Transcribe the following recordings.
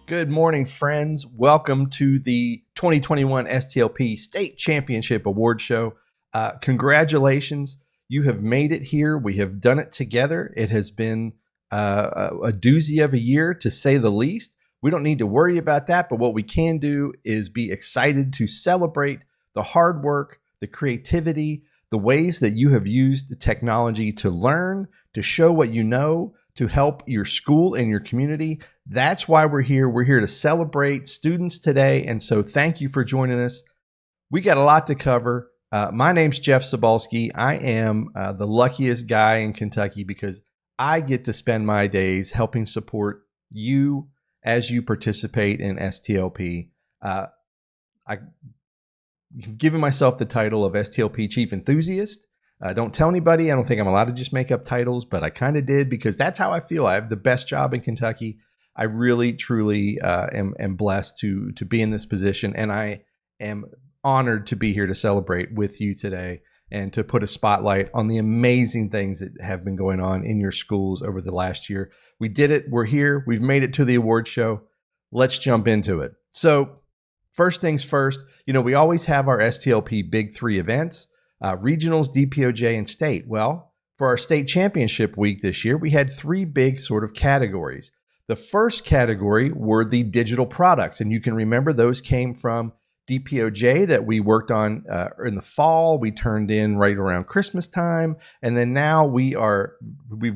Good morning, friends. Welcome to the 2021 STLP State Championship Award Show. Congratulations. You have made it here. We have done it together. It has been a doozy of a year, to say the least. We don't need to worry about that, but what we can do is be excited to celebrate the hard work, the creativity, the ways that you have used the technology to learn, to show what you know, to help your school and your community. That's why we're here. We're here to celebrate students today. And so thank you for joining us. We got a lot to cover. My name's Jeff Sobalski. I am the luckiest guy in Kentucky because I get to spend my days helping support you as you participate in STLP. I've given myself the title of STLP Chief Enthusiast. Don't tell anybody. I don't think I'm allowed to just make up titles, but I kind of did because that's how I feel. I have the best job in Kentucky. I really, truly am blessed to be in this position, and I am honored to be here to celebrate with you today and to put a spotlight on the amazing things that have been going on in your schools over the last year. We did it. We're here. We've made it to the award show. Let's jump into it. So first things first, we always have our STLP Big Three events. Regionals, DPOJ, and state. Well, for our state championship week this year, we had three big sort of categories. The first category were the digital products, and you can remember those came from DPOJ that we worked on in the fall. We turned in right around Christmas time, and then now we've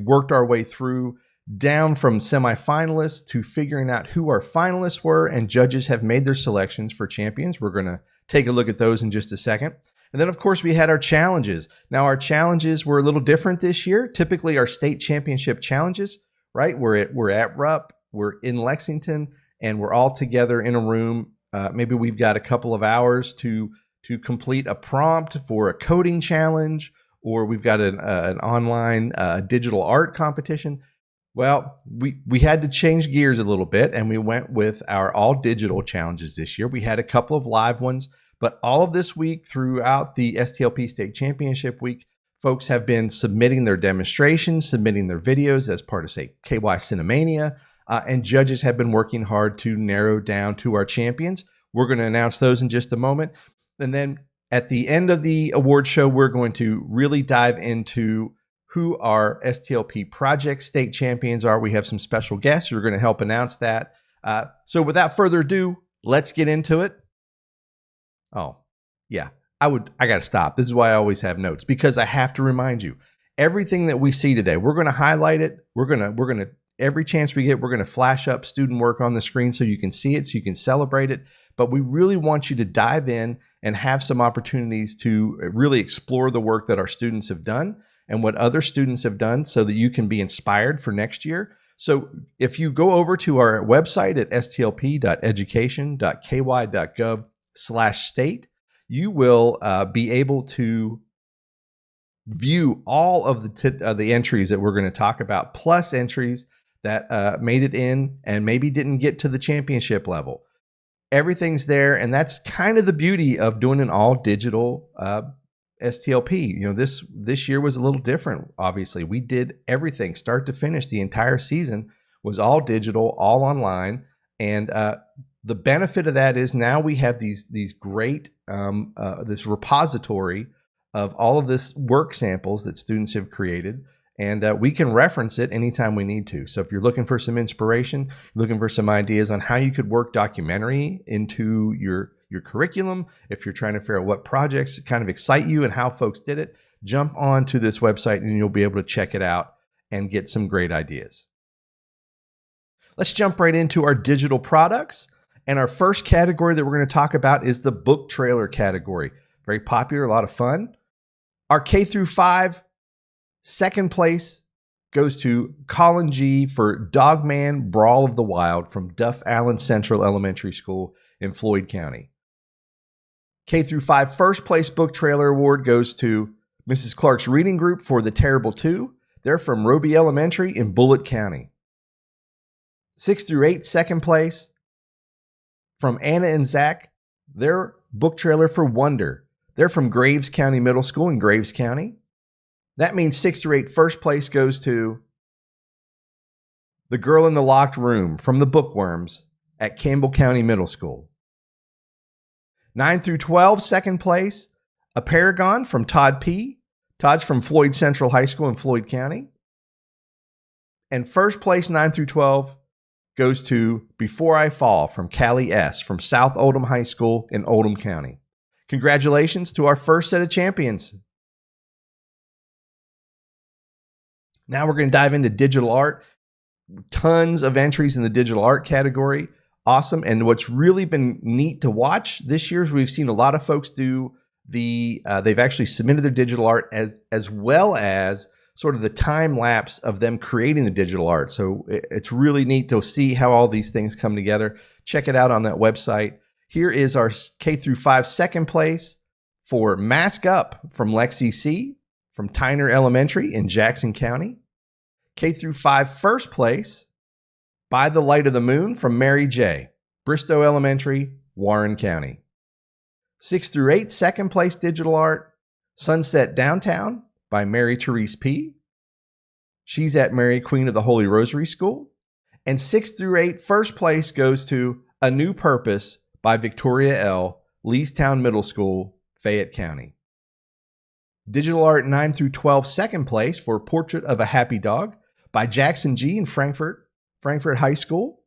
worked our way through down from semifinalists to figuring out who our finalists were, and judges have made their selections for champions. We're going to take a look at those in just a second. And then, of course, we had our challenges. Now, our challenges were a little different this year. Typically, our state championship challenges, right? We're at Rupp, we're in Lexington, and we're all together in a room. Maybe we've got a couple of hours to complete a prompt for a coding challenge, or we've got an online digital art competition. Well, we had to change gears a little bit, and we went with our all digital challenges this year. We had a couple of live ones. But all of this week throughout the STLP State Championship week, folks have been submitting their demonstrations, submitting their videos as part of, say, KY Cinemania, and judges have been working hard to narrow down to our champions. We're going to announce those in just a moment. And then at the end of the award show, we're going to really dive into who our STLP Project State Champions are. We have some special guests who are going to help announce that. So without further ado, let's get into it. Oh, yeah, I got to stop. This is why I always have notes, because I have to remind you, everything that we see today, we're going to highlight it. We're going to, every chance we get, we're going to flash up student work on the screen so you can see it, so you can celebrate it. But we really want you to dive in and have some opportunities to really explore the work that our students have done and what other students have done so that you can be inspired for next year. So if you go over to our website at stlp.education.ky.gov/state, you will be able to view all of the entries that we're going to talk about, plus entries that made it in and maybe didn't get to the championship level. Everything's there, and that's kind of the beauty of doing an all digital STLP. This year was a little different. Obviously, we did everything start to finish. The entire season was all digital, all online, and the benefit of that is now we have these great this repository of all of this work samples that students have created, and we can reference it anytime we need to. So if you're looking for some inspiration, looking for some ideas on how you could work documentary into your curriculum, if you're trying to figure out what projects kind of excite you and how folks did it, jump on to this website and you'll be able to check it out and get some great ideas. Let's jump right into our digital products. And our first category that we're going to talk about is the book trailer category. Very popular, a lot of fun. Our K through 5, second place goes to Colin G for Dogman Brawl of the Wild from Duff Allen Central Elementary School in Floyd County. K through 5 first place book trailer award goes to Mrs. Clark's Reading Group for The Terrible Two. They're from Roby Elementary in Bullitt County. 6 through 8 second place from Anna and Zach, their book trailer for Wonder. They're from Graves County Middle School in Graves County. That means 6 through 8 first place goes to The Girl in the Locked Room from the Bookworms at Campbell County Middle School. 9 through 12, second place, a Paragon from Todd P. Todd's from Floyd Central High School in Floyd County. And first place, 9 through 12, goes to Before I Fall from Callie S. from South Oldham High School in Oldham County. Congratulations to our first set of champions. Now we're going to dive into digital art. Tons of entries in the digital art category. Awesome. And what's really been neat to watch this year is we've seen a lot of folks do they've actually submitted their digital art as well as sort of the time lapse of them creating the digital art. So it's really neat to see how all these things come together. Check it out on that website. Here is our K through 5 second place for Mask Up from Lexi C. from Tyner Elementary in Jackson County. K through 5 first place, By the Light of the Moon from Mary J. Bristow Elementary, Warren County. 6 through 8 second place digital art, Sunset Downtown by Mary Therese P. She's at Mary Queen of the Holy Rosary School. And 6 through 8 first place goes to A New Purpose by Victoria L. Leestown Middle School, Fayette County. Digital art 9 through 12 second place for Portrait of a Happy Dog by Jackson G. in Frankfurt High School.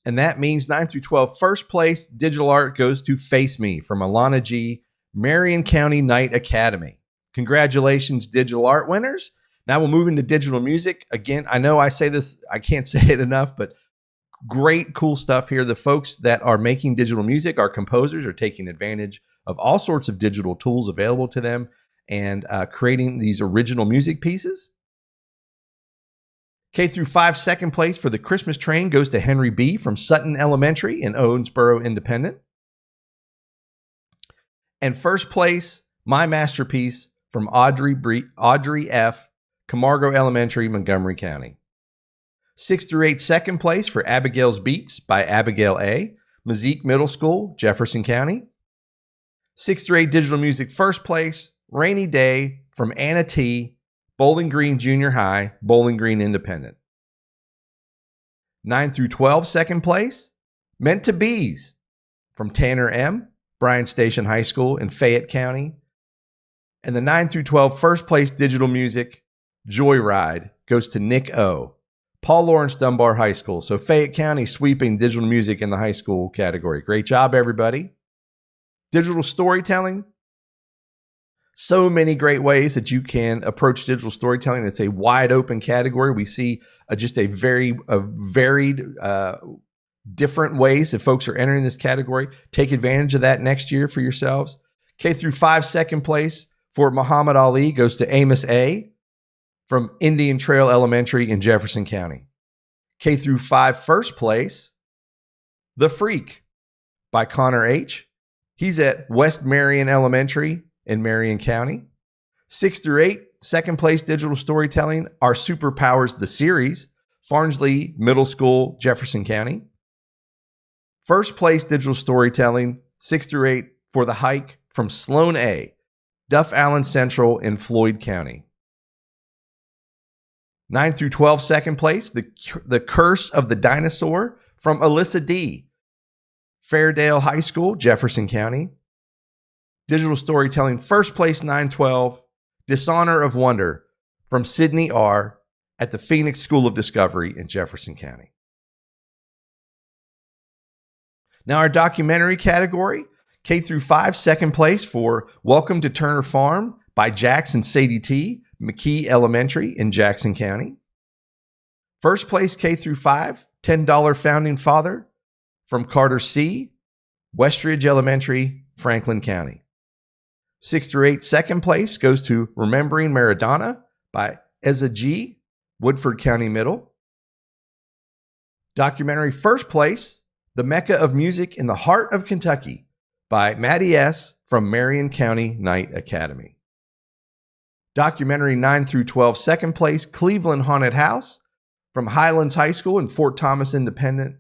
And that means 9 through 12 first place digital art goes to Face Me from Alana G. Marion County Knight Academy. Congratulations, digital art winners. Now we'll move into digital music. Again, I know I say this, I can't say it enough, but great, cool stuff here. The folks that are making digital music, our composers, are taking advantage of all sorts of digital tools available to them and creating these original music pieces. K through 5 second place for The Christmas Train goes to Henry B. from Sutton Elementary in Owensboro Independent. And first place, My Masterpiece from Audrey F. Camargo Elementary, Montgomery County. 6 through 8 second place for Abigail's Beats by Abigail A. Mazik Middle School, Jefferson County. 6 through 8 digital music first place, Rainy Day from Anna T. Bowling Green Junior High, Bowling Green Independent. 9 through 12 second place, Meant to Bees from Tanner M. Bryan Station High School in Fayette County. And the 9 through 12 first place digital music, Joyride, goes to Nick O. Paul Lawrence Dunbar High School. So Fayette County sweeping digital music in the high school category. Great job, everybody. Digital storytelling. So many great ways that you can approach digital storytelling. It's a wide open category. We see just a varied, different ways that folks are entering this category. Take advantage of that next year for yourselves. K through 5 second place for Muhammad Ali goes to Amos A. from Indian Trail Elementary in Jefferson County. K through 5 first place, The Freak by Connor H. He's at West Marion Elementary in Marion County. 6 through 8, second place digital storytelling, Our Superpowers, the series, Farnsley Middle School, Jefferson County. First place digital storytelling, 6 through 8, for The Hike from Sloan A. Duff Allen Central in Floyd County. 9 through 12, second place, The Curse of the Dinosaur from Alyssa D. Fairdale High School, Jefferson County. Digital storytelling, first place 9-12, Dishonor of Wonder from Sydney R. at the Phoenix School of Discovery in Jefferson County. Now our documentary category, K through 5, second place for Welcome to Turner Farm by Jax and Sadie T. McKee Elementary in Jackson County. First place K through 5, $10 Founding Father from Carter C. Westridge Elementary, Franklin County. 6 through 8, second place goes to Remembering Maradona by Eza G. Woodford County Middle. Documentary first place, The Mecca of Music in the Heart of Kentucky by Maddie S. from Marion County Knight Academy. Documentary 9 through 12, second place, Cleveland Haunted House from Highlands High School in Fort Thomas Independent.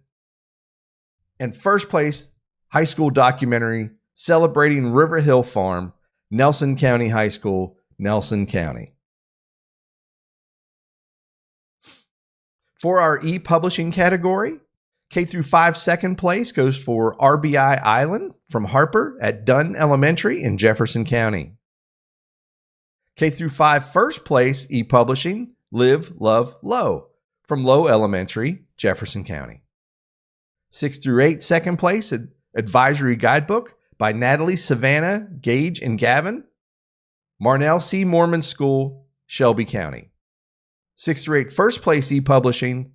And first place, high school documentary celebrating River Hill Farm, Nelson County High School, Nelson County. For our e-publishing category, K through 5 second place goes for RBI Island from Harper at Dunn Elementary in Jefferson County. K through 5 first place e-publishing, Live, Love, Low from Low Elementary, Jefferson County. 6 through 8 second place advisory guidebook by Natalie, Savannah, Gage, and Gavin, Marnell C. Mormon School, Shelby County. 6 through 8 first place e-publishing,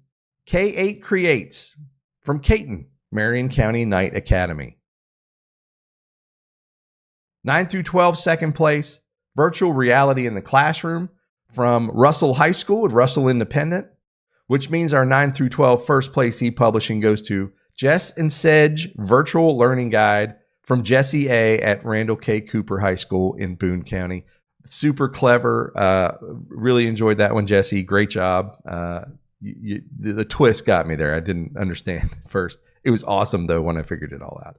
K8 Creates from Caton, Marion County Knight Academy. 9 through 12 second place, virtual reality in the classroom from Russell High School at Russell Independent, which means our 9 through 12 first place e-publishing goes to Jess and Sedge Virtual Learning Guide from Jesse A. at Randall K. Cooper High School in Boone County. Super clever. Really enjoyed that one, Jesse. Great job. The twist got me there. I didn't understand at first. It was awesome, though, when I figured it all out.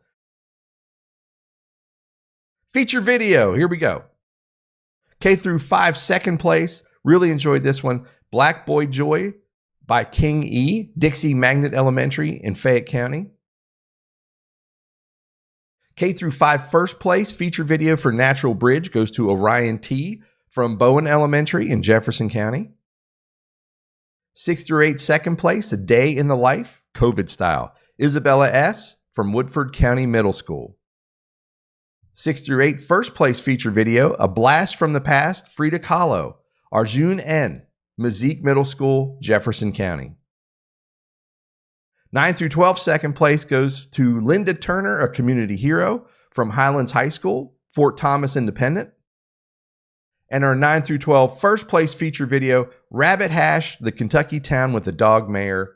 Feature video. Here we go. K through 5 second place. Really enjoyed this one. Black Boy Joy by King E. Dixie Magnet Elementary in Fayette County. K through 5 first place feature video for Natural Bridge goes to Orion T. from Bowen Elementary in Jefferson County. 6 through 8 second place, A Day in the Life, COVID style, Isabella S. from Woodford County Middle School. 6 through 8 first place feature video, A Blast from the Past, Frida Kahlo, Arjun N. Mazik Middle School, Jefferson County. 9 through 12 second place goes to Linda Turner, a community hero from Highlands High School, Fort Thomas Independent. And our 9 through 12 first place feature video, Rabbit Hash, the Kentucky Town with the Dog Mayor,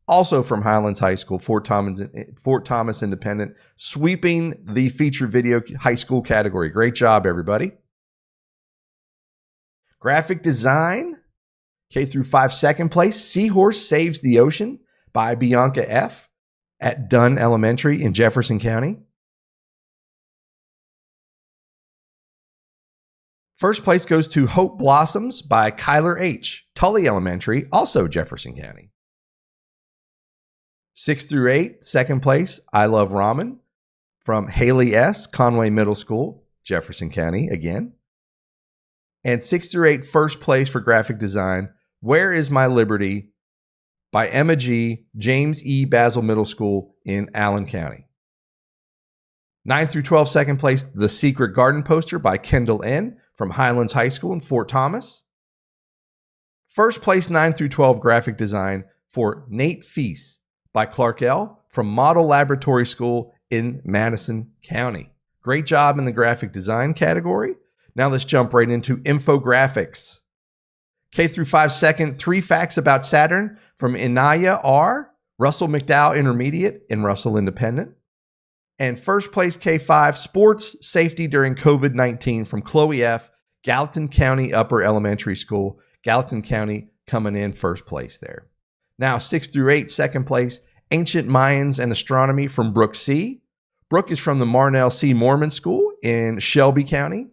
also from Highlands High School, Fort Thomas Independent, sweeping the feature video high school category. Great job, everybody. Graphic design, K through 5 second place, Seahorse Saves the Ocean by Bianca F. at Dunn Elementary in Jefferson County. First place goes to Hope Blossoms by Kyler H. Tully Elementary, also Jefferson County. 6 through 8, second place, I Love Ramen from Haley S. Conway Middle School, Jefferson County again. And 6 through 8, first place for graphic design, Where is My Liberty by Emma G. James E. Basil Middle School in Allen County. 9 through 12, second place, The Secret Garden poster by Kendall N. from Highlands High School in Fort Thomas. First place, 9 through 12 graphic design for Nate Feast by Clark L. from Model Laboratory School in Madison County. Great job in the graphic design category. Now let's jump right into infographics. K through 5 second, 3 facts about Saturn from Inaya R., Russell McDowell Intermediate, and Russell Independent. And first place K5, sports safety during COVID-19 from Chloe F., Gallatin County Upper Elementary School. Gallatin County coming in first place there. Now 6 through 8, second place, ancient Mayans and astronomy from Brooke C. Brooke is from the Marnell C. Mormon School in Shelby County.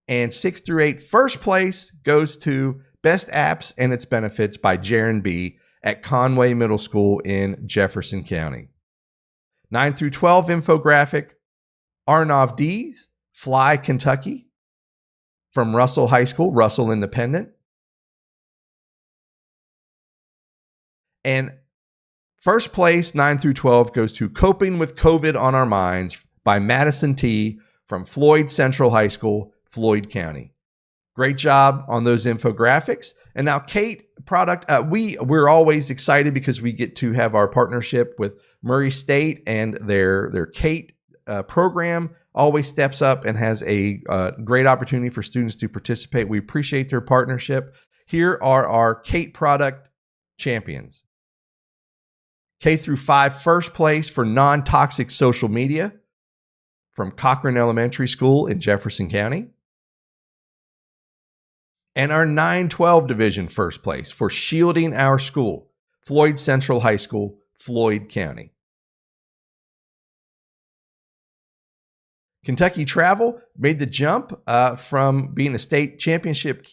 And 6 through 8, first place goes to Best Apps and Its Benefits by Jaron B. at Conway Middle School in Jefferson County. 9 through 12 infographic, Arnav D's Fly Kentucky from Russell High School, Russell Independent. And first place, 9 through 12, goes to Coping with COVID on Our Minds by Madison T. from Floyd Central High School, Floyd County. Great job on those infographics. And now, Kate, product, we're always excited because we get to have our partnership with Murray State, and their Kate program always steps up and has a great opportunity for students to participate. We appreciate their partnership. Here are our Kate product champions. K through 5 first place for non-toxic social media from Cochran Elementary School in Jefferson County. And our 9-12 division first place for shielding our school, Floyd Central High School, Floyd County. Kentucky Travel made the jump from being a state championship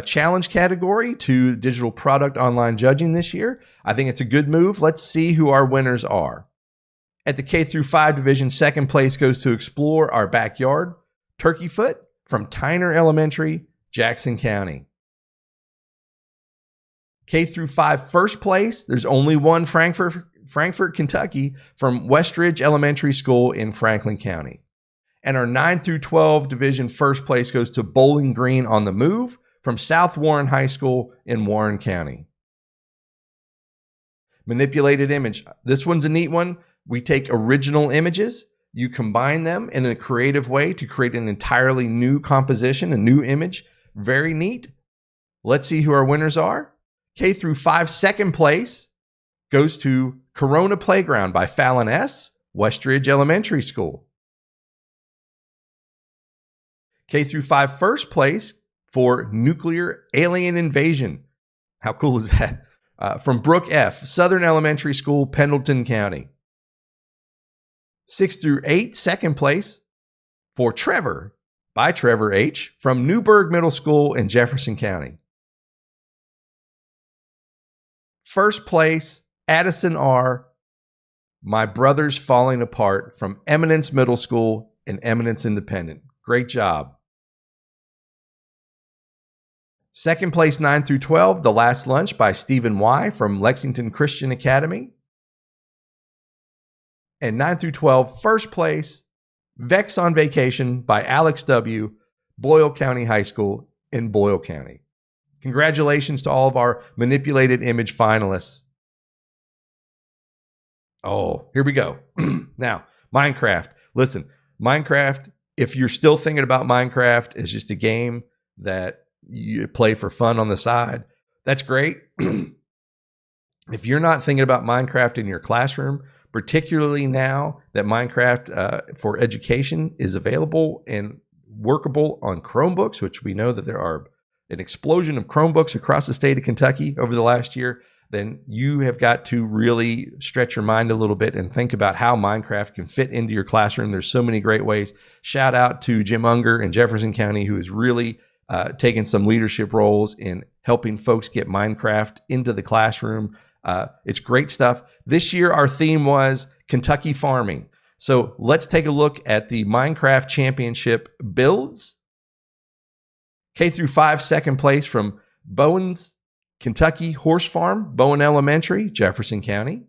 challenge category to digital product online judging this year. I think it's a good move. Let's see who our winners are. At the K through 5 division, second place goes to Explore Our Backyard, Turkey Foot from Tyner Elementary, Jackson County. K through 5 first place, there's only one, Frankfort, Kentucky, from Westridge Elementary School in Franklin County. And our 9 through 12 division first place goes to Bowling Green on the Move from South Warren High School in Warren County. Manipulated image. This one's a neat one. We take original images, you combine them in a creative way to create an entirely new composition, a new image. Very neat. Let's see who our winners are. K through 5 second place goes to Corona Playground by Fallon S., Westridge Elementary School. K through 5 first place for Nuclear Alien Invasion. How cool is that? From Brooke F., Southern Elementary School, Pendleton County. 6 through 8 second place for Trevor by Trevor H. from Newburgh Middle School in Jefferson County. First place, Addison R., My Brother's Falling Apart from Eminence Middle School and Eminence Independent. Great job. Second place, 9 through 12, The Last Lunch by Stephen Y. from Lexington Christian Academy. And 9 through 12, first place, Vex on Vacation by Alex W., Boyle County High School in Boyle County. Congratulations to all of our manipulated image finalists. Oh, here we go. Now, Minecraft. Listen, Minecraft, if you're still thinking about Minecraft as just a game that you play for fun on the side, that's great. If you're not thinking about Minecraft in your classroom, particularly now that Minecraft for education is available and workable on Chromebooks, which we know that there are an explosion of Chromebooks across the state of Kentucky over the last year, then you have got to really stretch your mind a little bit and think about how Minecraft can fit into your classroom. There's so many great ways. Shout out to Jim Unger in Jefferson County, who has really taken some leadership roles in helping folks get Minecraft into the classroom. It's great stuff. This year, our theme was Kentucky farming. So let's take a look at the Minecraft Championship builds. K through 5 second place from Bowen's Kentucky Horse Farm, Bowen Elementary, Jefferson County.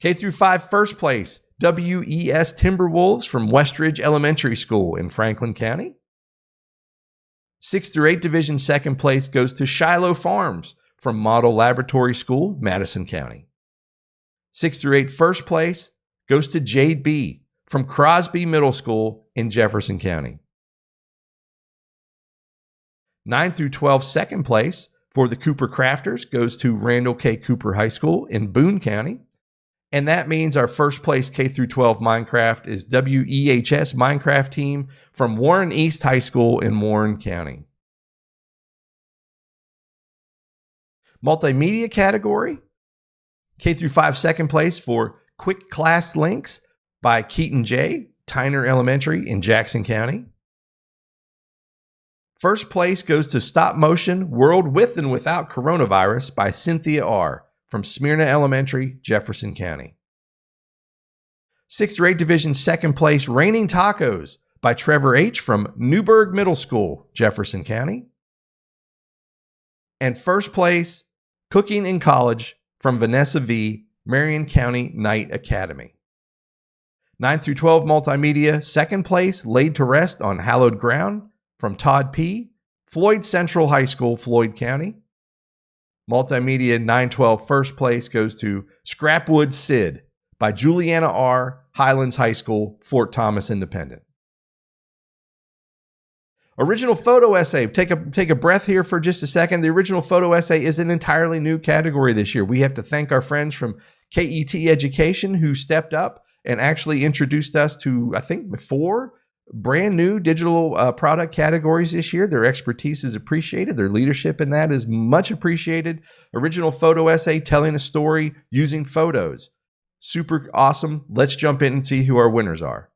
K through 5 first place, WES Timberwolves from Westridge Elementary School in Franklin County. 6 through 8 division second place goes to Shiloh Farms from Model Laboratory School, Madison County. 6 through 8 first place goes to Jade B. from Crosby Middle School in Jefferson County. 9 through 12 second place for the Cooper Crafters goes to Randall K. Cooper High School in Boone County. And that means our first place K through 12 Minecraft is WEHS Minecraft team from Warren East High School in Warren County. Multimedia category, K through 5 second place for Quick Class Links by Keaton J., Tyner Elementary in Jackson County. First place goes to Stop Motion World With and Without Coronavirus by Cynthia R. from Smyrna Elementary, Jefferson County. 6th grade division second place Raining Tacos by Trevor H. from Newburgh Middle School, Jefferson County. And first place Cooking in College from Vanessa V., Marion County Knight Academy. 9 through 12 multimedia, second place Laid to Rest on Hallowed Ground from Todd P., Floyd Central High School, Floyd County. Multimedia 9-12 first place goes to Scrapwood Sid by Juliana R., Highlands High School, Fort Thomas Independent. Original photo essay. Take a breath here for just a second. The original photo essay is an entirely new category this year. We have to thank our friends from KET Education who stepped up and actually introduced us to, I think, 4 brand new digital product categories this year. Their expertise is appreciated. Their leadership in that is much appreciated. Original photo essay, telling a story using photos. Super awesome. Let's jump in and see who our winners are.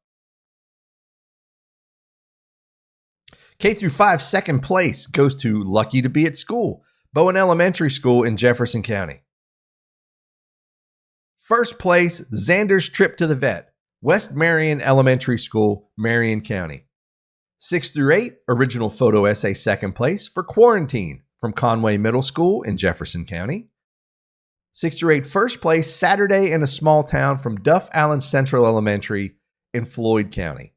K through 5 second place goes to Lucky to Be at School, Bowen Elementary School in Jefferson County. First place, Xander's Trip to the Vet, West Marion Elementary School, Marion County. 6 through 8, original photo essay second place for Quarantine from Conway Middle School in Jefferson County. 6 through 8, first place, Saturday in a Small Town from Duff Allen Central Elementary in Floyd County.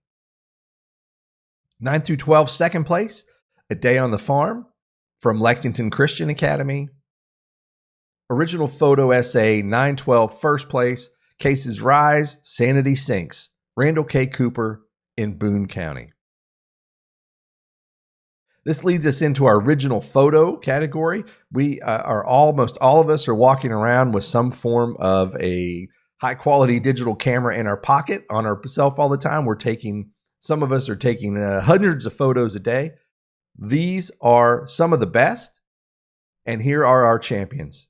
9 through 12, second place, A Day on the Farm from Lexington Christian Academy. Original photo essay 9-12, first place, Cases Rise, Sanity Sinks, Randall K. Cooper in Boone County. This leads us into our original photo category. We are almost all of us are walking around with some form of a high quality digital camera in our pocket on ourself all the time. Some of us are taking hundreds of photos a day. These are some of the best, and here are our champions.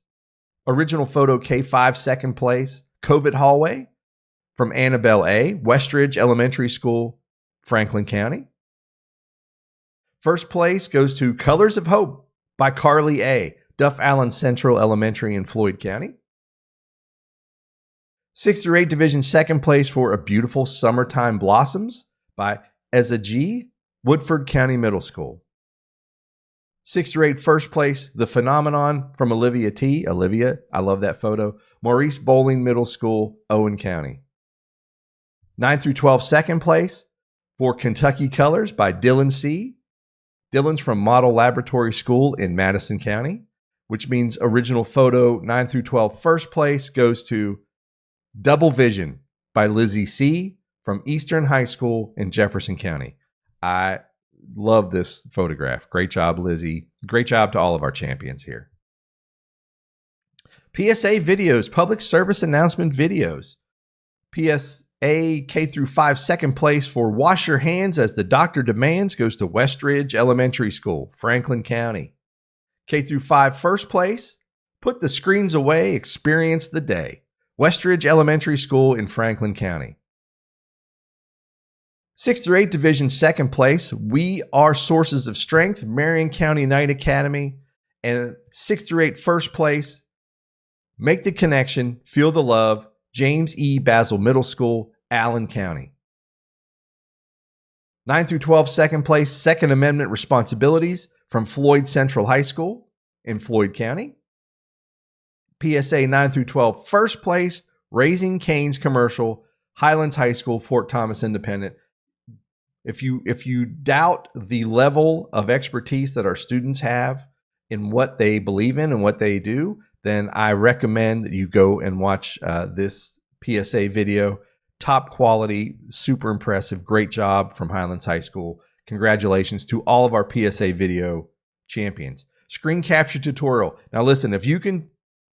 Original photo K5 second place, COVID hallway from Annabelle A., Westridge Elementary School, Franklin County. First place goes to Colors of Hope by Carly A., Duff Allen Central Elementary in Floyd County. 6 through 8 division second place for A Beautiful Summertime Blossoms by Eza G., Woodford County Middle School. 6 through 8 first place, The Phenomenon from Olivia T. Olivia, I love that photo. Maurice Bowling Middle School, Owen County. 9 through 12 second place for Kentucky Colors by Dylan C. Dylan's from Model Laboratory School in Madison County, which means original photo 9 through 12 first place goes to Double Vision by Lizzie C. from Eastern High School in Jefferson County. I love this photograph. Great job, Lizzie. Great job to all of our champions here. PSA videos, public service announcement videos. PSA K through 5 second place for Wash Your Hands as the Doctor Demands goes to Westridge Elementary School, Franklin County. K through 5 first place, Put the Screens Away, Experience the Day, Westridge Elementary School in Franklin County. 6 through 8 division second place, We Are Sources of Strength, Marion County Knight Academy. And 6 through 8 first place, Make the Connection, Feel the Love, James E. Basil Middle School, Allen County. 9 through 12 second place, Second Amendment Responsibilities from Floyd Central High School in Floyd County. PSA 9 through 12 first place, Raising Cane's Commercial, Highlands High School, Fort Thomas Independent. If you doubt the level of expertise that our students have in what they believe in and what they do, then I recommend that you go and watch this PSA video. Top quality, super impressive, great job from Highlands High School. Congratulations to all of our PSA video champions. Screen capture tutorial. Now listen, if you can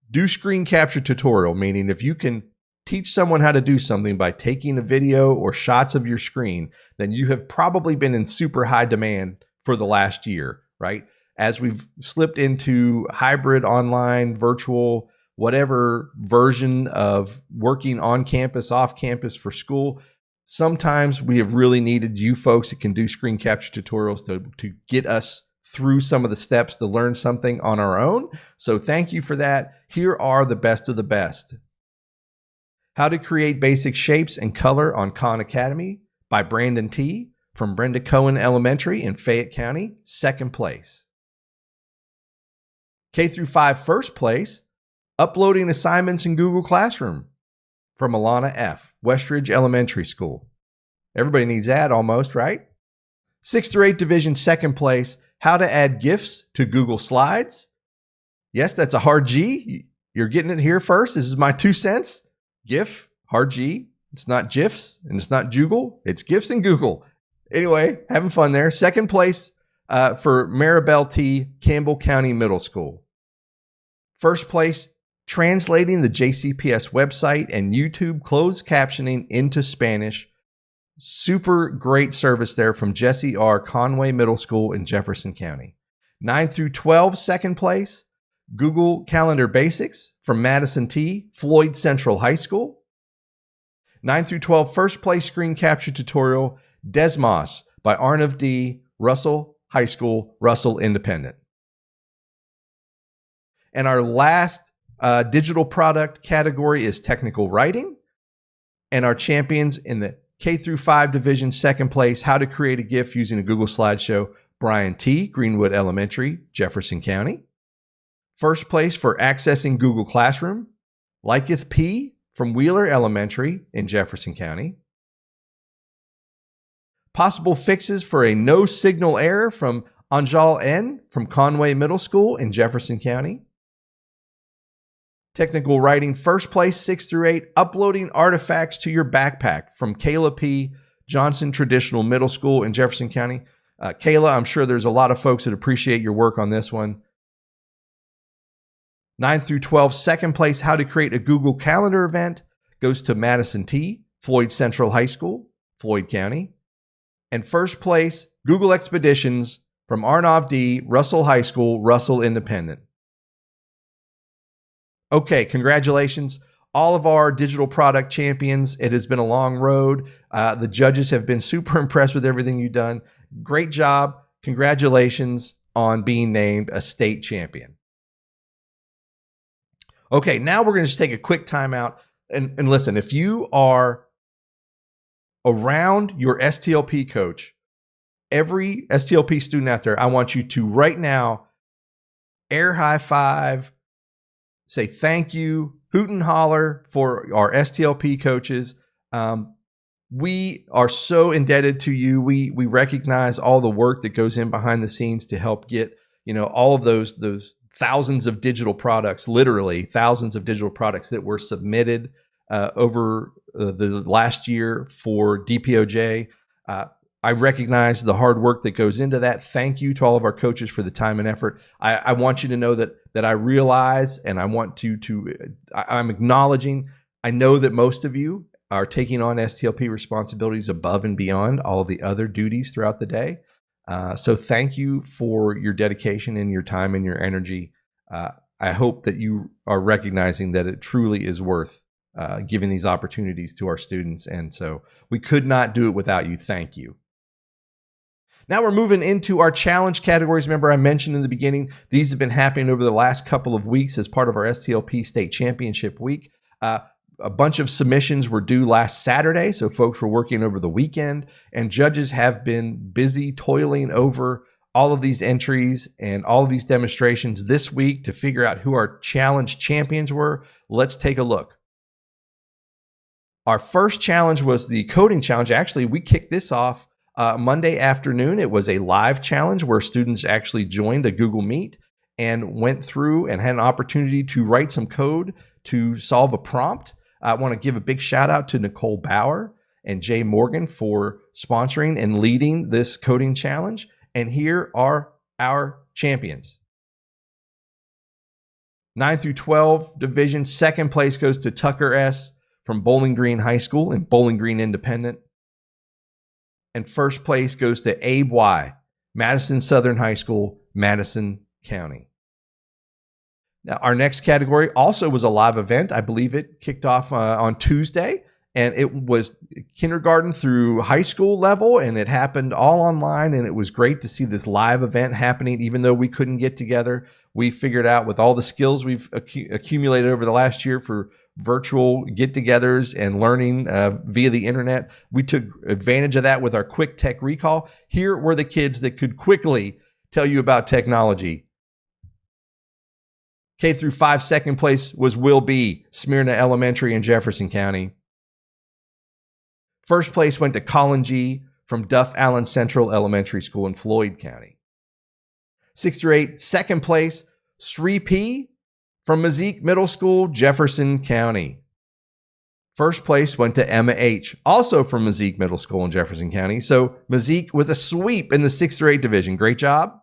do screen capture tutorial, meaning if you can teach someone how to do something by taking a video or shots of your screen, then you have probably been in super high demand for the last year, right? As we've slipped into hybrid, online, virtual, whatever version of working on campus, off campus for school, sometimes we have really needed you folks that can do screen capture tutorials to get us through some of the steps to learn something on our own. So thank you for that. Here are the best of the best. How to Create Basic Shapes and Color on Khan Academy by Brandon T. from Brenda Cohen Elementary in Fayette County, second place. K through 5 first place, Uploading Assignments in Google Classroom from Alana F., Westridge Elementary School. Everybody needs that almost, right? 6 through 8 division second place, How to Add GIFs to Google Slides. Yes, that's a hard G. You're getting it here first. This is my 2 cents. GIF, hard G. It's not GIFs and it's not Joogle. It's GIFs and Google. Anyway, having fun there. Second place for Maribel T., Campbell County Middle School. First place, translating the JCPS website and YouTube closed captioning into Spanish. Super great service there from Jesse R., Conway Middle School in Jefferson County. 9 through 12, second place, Google Calendar Basics from Madison T., Floyd Central High School. 9 through 12, first place screen capture tutorial, Desmos by Arnav D., Russell High School, Russell Independent. And our last digital product category is technical writing. And our champions in the K through 5 division, second place, how to create a GIF using a Google slideshow, Brian T., Greenwood Elementary, Jefferson County. First place for accessing Google Classroom, Liketh P. from Wheeler Elementary in Jefferson County. Possible fixes for a no signal error from Anjal N. from Conway Middle School in Jefferson County. Technical writing, first place, 6 through 8, uploading artifacts to your backpack from Kayla P. Johnson Traditional Middle School in Jefferson County. Kayla, I'm sure there's a lot of folks that appreciate your work on this one. 9 through 12, second place, how to create a Google Calendar event, goes to Madison T., Floyd Central High School, Floyd County. And first place, Google Expeditions from Arnav D., Russell High School, Russell Independent. Okay, congratulations. All of our digital product champions. It has been a long road. The judges have been super impressed with everything you've done. Great job. Congratulations on being named a state champion. Okay, now we're going to just take a quick time out. And listen, if you are around your STLP coach, every STLP student out there, I want you to right now air high five, say thank you, hoot and holler for our STLP coaches. We are so indebted to you. We recognize all the work that goes in behind the scenes to help get, all of those thousands of digital products, literally thousands of digital products that were submitted over the last year for DPOJ. I recognize the hard work that goes into that. Thank you to all of our coaches for the time and effort. I want you to know that I realize, and I want I'm acknowledging, I know that most of you are taking on STLP responsibilities above and beyond all of the other duties throughout the day. So thank you for your dedication and your time and your energy. I hope that you are recognizing that it truly is worth giving these opportunities to our students. And so we could not do it without you. Thank you. Now we're moving into our challenge categories. Remember, I mentioned in the beginning, these have been happening over the last couple of weeks as part of our STLP State Championship Week. A bunch of submissions were due last Saturday, so folks were working over the weekend, and judges have been busy toiling over all of these entries and all of these demonstrations this week to figure out who our challenge champions were. Let's take a look. Our first challenge was the coding challenge. Actually, we kicked this off Monday afternoon. It was a live challenge where students actually joined a Google Meet and went through and had an opportunity to write some code to solve a prompt. I want to give a big shout out to Nicole Bauer and Jay Morgan for sponsoring and leading this coding challenge. And here are our champions. 9 through 12 division, second place goes to Tucker S. from Bowling Green High School and Bowling Green Independent. And first place goes to Abe Y., Madison Southern High School, Madison County. Now, our next category also was a live event. I believe it kicked off on Tuesday, and it was kindergarten through high school level, and it happened all online, and it was great to see this live event happening. Even though we couldn't get together, we figured out with all the skills we've accumulated over the last year for virtual get-togethers and learning via the internet, we took advantage of that with our quick tech recall. Here were the kids that could quickly tell you about technology. K through 5, second place was Will B., Smyrna Elementary in Jefferson County. First place went to Colin G. from Duff Allen Central Elementary School in Floyd County. 6 through 8, second place, Sri P. from Mazik Middle School, Jefferson County. First place went to Emma H., also from Mazik Middle School in Jefferson County. So Mazik with a sweep in the 6 through 8 division. Great job.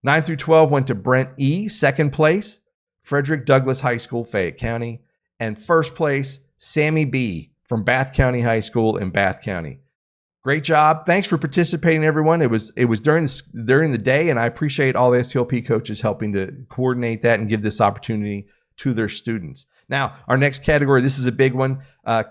9 through 12 went to Brent E., second place, Frederick Douglass High School, Fayette County. And first place, Sammy B. from Bath County High School in Bath County. Great job. Thanks for participating, everyone. It was during the day, and I appreciate all the STLP coaches helping to coordinate that and give this opportunity to their students. Now, our next category, this is a big one.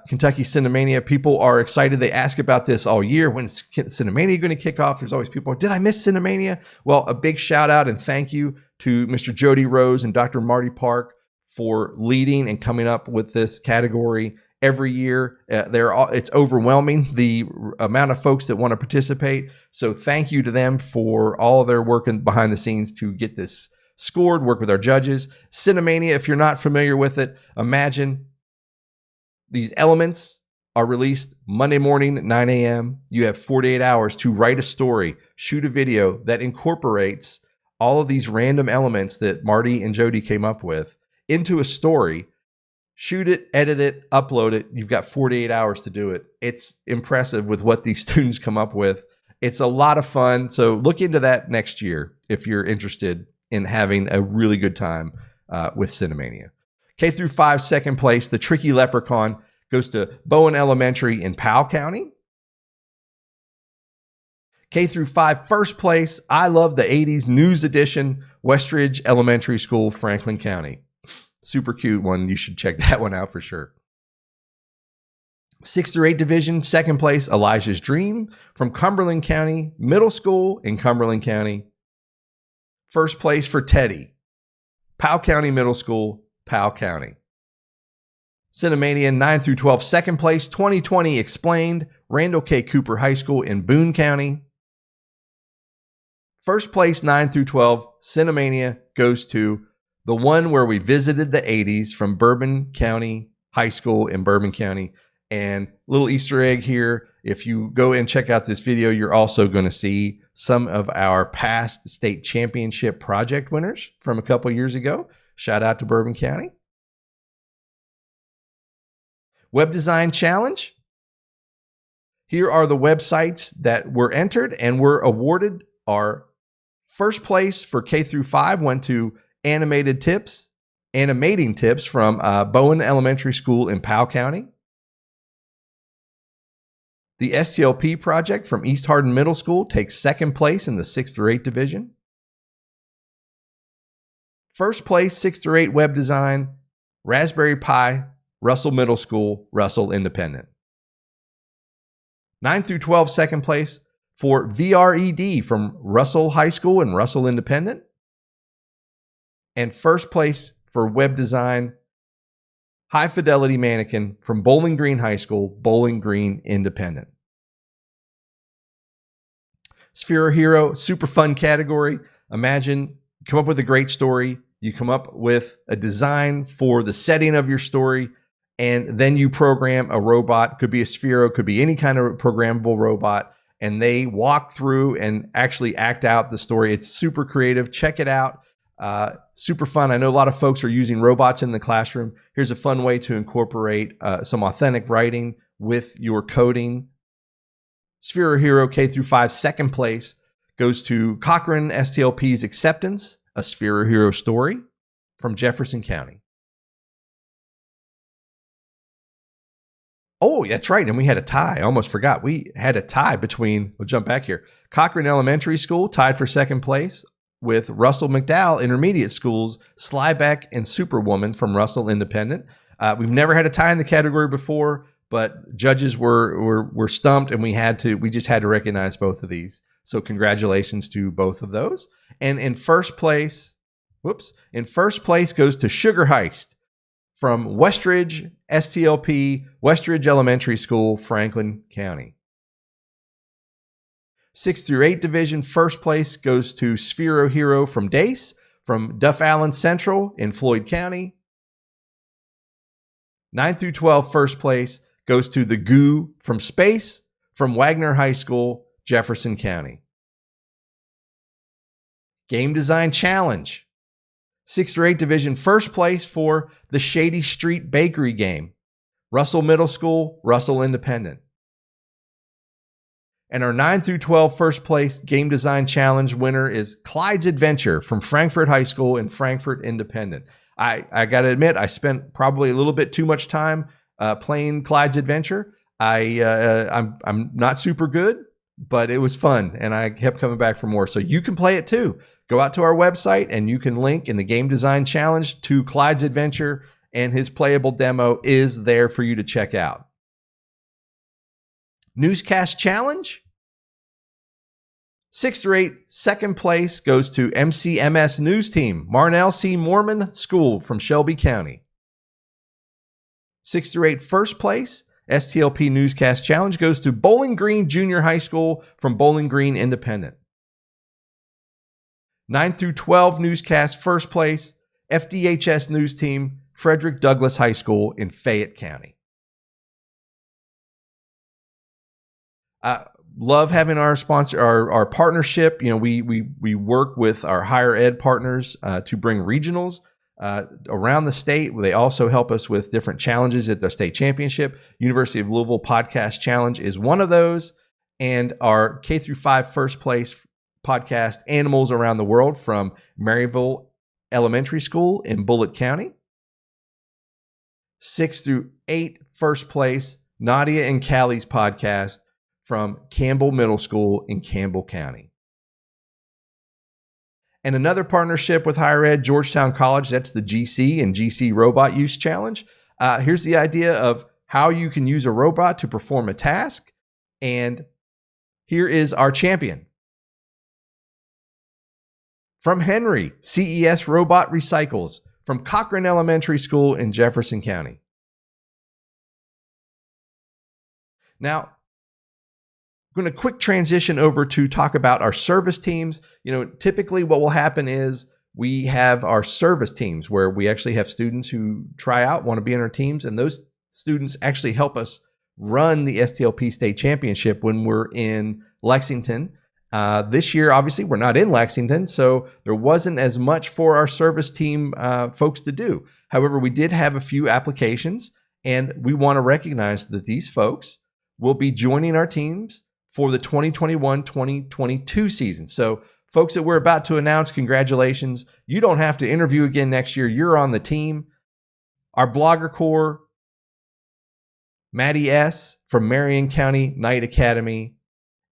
Kentucky Cinemania. People are excited. They ask about this all year. When's Cinemania going to kick off? There's always people, did I miss Cinemania? Well, a big shout out and thank you to Mr. Jody Rose and Dr. Marty Park for leading and coming up with this category every year. It's overwhelming, the amount of folks that want to participate. So thank you to them for all of their work behind the scenes to get this scored, work with our judges. Cinemania, if you're not familiar with it, imagine these elements are released Monday morning at 9 a.m. You have 48 hours to write a story, shoot a video that incorporates all of these random elements that Marty and Jody came up with into a story. Shoot it, edit it, upload it. You've got 48 hours to do it. It's impressive with what these students come up with. It's a lot of fun. So look into that next year if you're interested in having a really good time with Cinemania. K through 5, second place, The Tricky Leprechaun, goes to Bowen Elementary in Powell County. K through 5, first place, I Love the 80s News Edition, Westridge Elementary School, Franklin County. Super cute one. You should check that one out for sure. 6 through 8 division, second place, Elijah's Dream from Cumberland County Middle School in Cumberland County. First place for Teddy, Powell County Middle School, Powell County. Cinemania 9 through 12, second place, 2020 Explained, Randall K. Cooper High School in Boone County. First place 9 through 12, Cinemania goes to the one where we visited the 80s from Bourbon County High School in Bourbon County. And little Easter egg here, if you go and check out this video, you're also going to see some of our past state championship project winners from a couple years ago. Shout out to Bourbon County. Web Design Challenge. Here are the websites that were entered and were awarded. Our first place for K through 5 went to Animating Tips from Bowen Elementary School in Powell County. The STLP project from East Hardin Middle School takes second place in the 6 through 8 division. First place, 6 through 8 web design, Raspberry Pi, Russell Middle School, Russell Independent. 9 through 12, second place for VRED from Russell High School and Russell Independent. And first place for web design, High Fidelity Mannequin from Bowling Green High School, Bowling Green Independent. Sphere Hero, super fun category. Imagine, come up with a great story. You come up with a design for the setting of your story, and then you program a robot. Could be a Sphero, could be any kind of programmable robot, and they walk through and actually act out the story. It's super creative. Check it out. Super fun. I know a lot of folks are using robots in the classroom. Here's a fun way to incorporate some authentic writing with your coding. Sphere Hero K through 5, second place goes to Cochran STLP's Acceptance, a Sphere Hero story from Jefferson County. Oh, that's right. And we had a tie. I almost forgot. We had a tie between, we'll jump back here. Cochran Elementary School tied for second place with Russell McDowell Intermediate School's Slybeck and Superwoman from Russell Independent. We've never had a tie in the category before, but judges were stumped, and we just had to recognize both of these. So congratulations to both of those. And in first place goes to Sugar Heist from Westridge STLP, Westridge Elementary School, Franklin County. 6 through 8 division, first place goes to Sphero Hero from Dace, from Duff Allen Central in Floyd County. 9 through 12, first place goes to The Goo from Space, from Wagner High School, Jefferson County. Game Design Challenge. 6 through 8 division, first place for the Shady Street Bakery game, Russell Middle School, Russell Independent. And our 9 through 12 first place Game Design Challenge winner is Clyde's Adventure from Frankfort High School and Frankfort Independent. I got to admit, I spent probably a little bit too much time playing Clyde's Adventure. I'm not super good, but it was fun, and I kept coming back for more. So you can play it too. Go out to our website, and you can link in the Game Design Challenge to Clyde's Adventure and his playable demo is there for you to check out. Newscast Challenge. 6 through 8, second place goes to MCMS News Team, Marnell C. Mormon School from Shelby County. 6 through 8, first place, STLP Newscast Challenge goes to Bowling Green Junior High School from Bowling Green Independent. 9 through 12, Newscast first place, FDHS News Team, Frederick Douglass High School in Fayette County. Love having our sponsor, our partnership. You know, we work with our higher ed partners to bring regionals around the state. They also help us with different challenges at the state championship. University of Louisville Podcast Challenge is one of those, and our K through 5 first place podcast, Animals Around the World, from Maryville Elementary School in Bullitt County. 6 through 8 first place, Nadia and Callie's podcast from Campbell Middle School in Campbell County. And another partnership with higher ed, Georgetown College, that's the GC and GC Robot Use Challenge. Here's the idea of how you can use a robot to perform a task. And here is our champion. From Henry, CES Robot Recycles from Cochran Elementary School in Jefferson County. Now, I'm going to quick transition over to talk about our service teams. You know, typically what will happen is we have our service teams where we actually have students who try out, want to be in our teams, and those students actually help us run the STLP State Championship when we're in Lexington. This year, obviously, we're not in Lexington, so there wasn't as much for our service team folks to do. However, we did have a few applications, and we want to recognize that these folks will be joining our teams for the 2021-2022 season. So folks that we're about to announce, congratulations. You don't have to interview again next year. You're on the team. Our Blogger Corps, Maddie S. from Marion County Knight Academy,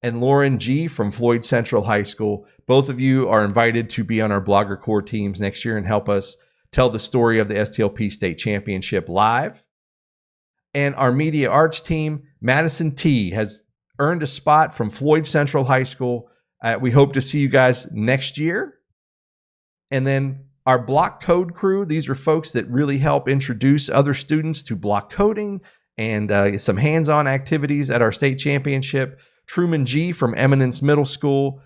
and Lauren G. from Floyd Central High School. Both of you are invited to be on our Blogger Corps teams next year and help us tell the story of the STLP State Championship live. And our Media Arts team, Madison T. has earned a spot from Floyd Central High School. We hope to see you guys next year. And then our block code crew, these are folks that really help introduce other students to block coding and some hands-on activities at our state championship. Truman G. from Eminence Middle School,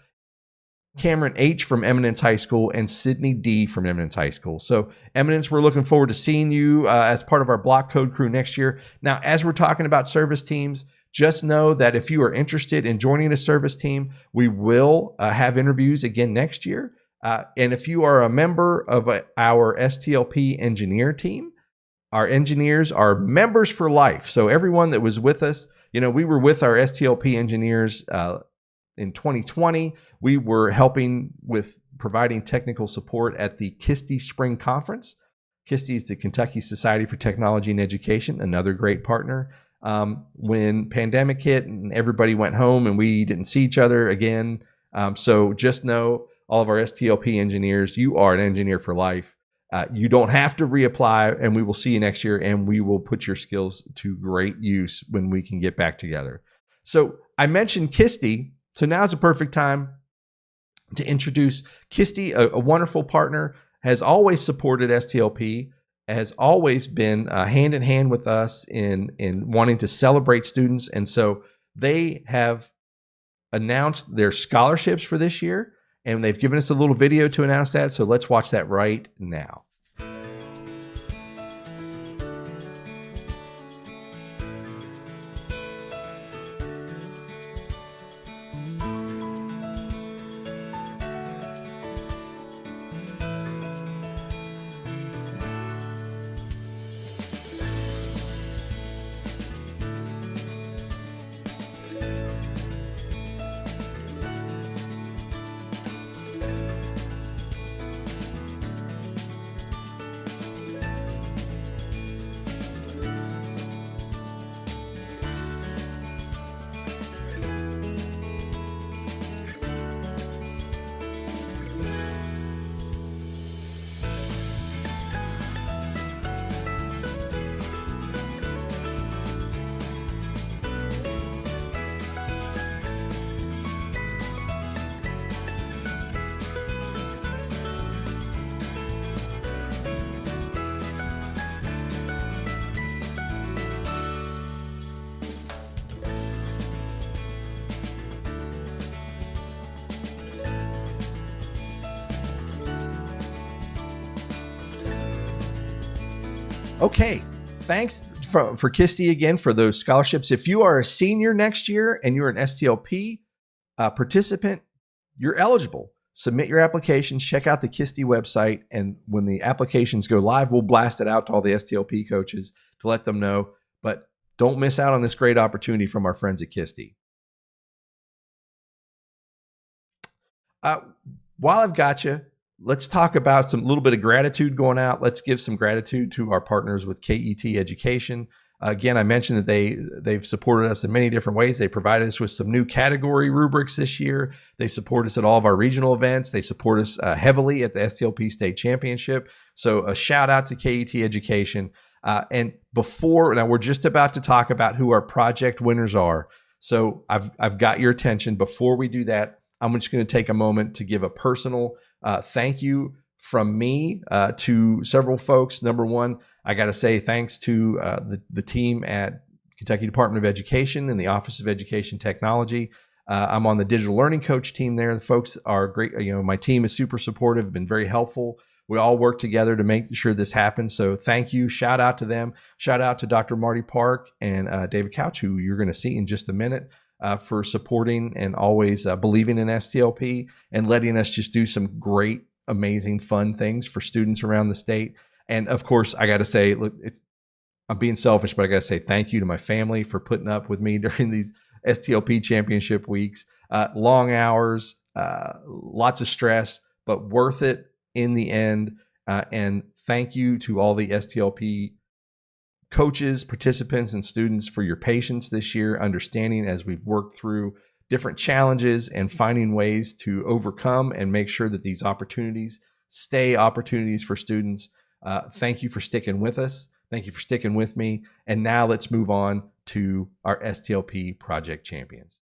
Cameron H. from Eminence High School, and Sydney D. from Eminence High School. So Eminence, we're looking forward to seeing you as part of our block code crew next year. Now, as we're talking about service teams, just know that if you are interested in joining a service team, we will have interviews again next year. And if you are a member of our STLP engineer team, our engineers are members for life. So everyone that was with us, you know, we were with our STLP engineers in 2020. We were helping with providing technical support at the KISTE Spring Conference. KISTE is the Kentucky Society for Technology and Education, another great partner. When pandemic hit and everybody went home and we didn't see each other again. So just know, all of our STLP engineers, you are an engineer for life. You don't have to reapply, and we will see you next year, and we will put your skills to great use when we can get back together. So I mentioned KISTE, so now's a perfect time to introduce KISTE, a wonderful partner, has always supported STLP, has always been hand in hand with us in wanting to celebrate students. And so they have announced their scholarships for this year, and they've given us a little video to announce that. So let's watch that right now. Okay, thanks for Kisty again for those scholarships. If you are a senior next year and you're an STLP participant, you're eligible. Submit your applications, check out the Kisty website, and when the applications go live, we'll blast it out to all the STLP coaches to let them know. But don't miss out on this great opportunity from our friends at Kisty. While I've got you, let's talk about some little bit of gratitude going out. Let's give some gratitude to our partners with KET Education. Again, I mentioned that they've supported us in many different ways. They provided us with some new category rubrics this year. They support us at all of our regional events. They support us heavily at the STLP State Championship. So a shout out to KET Education. And now we're just about to talk about who our project winners are. So I've got your attention. Before we do that, I'm just going to take a moment to give a personal thank you from me to several folks. Number one, I got to say thanks to the team at Kentucky Department of Education and the Office of Education Technology. I'm on the digital learning coach team there. The folks are great. My team is super supportive, been very helpful. We all work together to make sure this happens. So thank you. Shout out to them. Shout out to Dr. Marty Park and David Couch, who you're going to see in just a minute. For supporting and always believing in STLP and letting us just do some great, amazing, fun things for students around the state. And of course, I got to say, look, I'm being selfish, but I got to say thank you to my family for putting up with me during these STLP championship weeks. Long hours, lots of stress, but worth it in the end. And thank you to all the STLP coaches, participants, and students for your patience this year, understanding as we've worked through different challenges and finding ways to overcome and make sure that these opportunities stay opportunities for students. Thank you for sticking with us. Thank you for sticking with me. And now let's move on to our STLP Project Champions.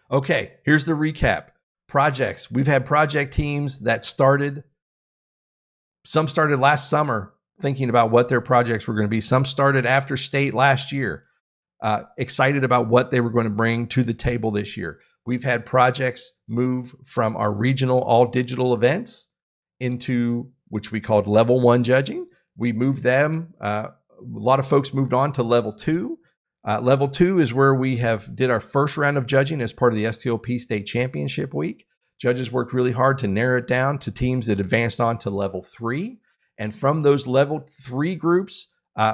Okay, here's the recap. Projects. We've had project teams that started. Some started last summer, thinking about what their projects were going to be. Some started after state last year, excited about what they were going to bring to the table this year. We've had projects move from our regional all digital events into which we called level 1 judging. We moved them. A lot of folks moved on to level 2. Level 2 is where we did our first round of judging as part of the STLP State Championship week. Judges worked really hard to narrow it down to teams that advanced on to level 3. And from those level 3 groups,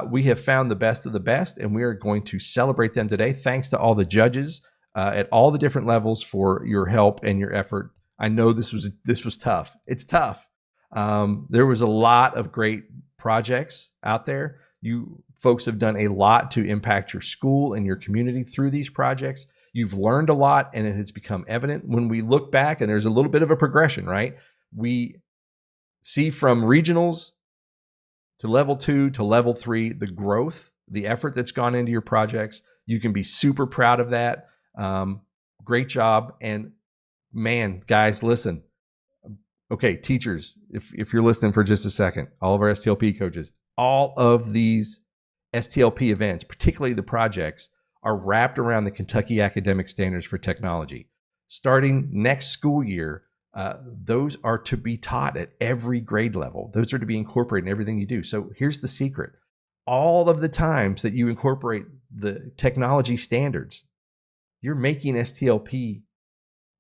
we have found the best of the best, and we are going to celebrate them today. Thanks to all the judges at all the different levels for your help and your effort. I know this was tough. It's tough. There was a lot of great projects out there. You folks have done a lot to impact your school and your community through these projects. You've learned a lot, and it has become evident when we look back, and there's a little bit of a progression, right? We see from regionals to level 2 to level 3, the growth, the effort that's gone into your projects. You can be super proud of that. Great job. And man, guys, listen. Okay, teachers, if you're listening for just a second, all of our STLP coaches, all of these STLP events, particularly the projects, are wrapped around the Kentucky Academic Standards for Technology. Starting next school year, those are to be taught at every grade level. Those are to be incorporated in everything you do. So here's the secret. All of the times that you incorporate the technology standards, you're making STLP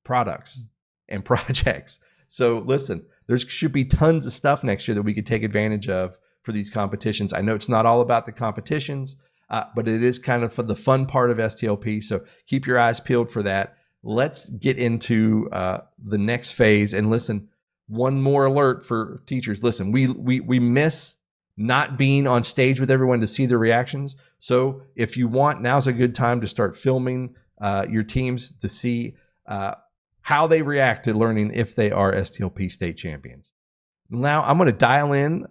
products and projects. So listen, there should be tons of stuff next year that we could take advantage of for these competitions. I know it's not all about the competitions, but it is kind of for the fun part of STLP. So keep your eyes peeled for that. Let's get into the next phase. And listen, one more alert for teachers. Listen, we miss not being on stage with everyone to see their reactions. So if you want, now's a good time to start filming your teams to see how they react to learning if they are STLP state champions. Now I'm going to dial in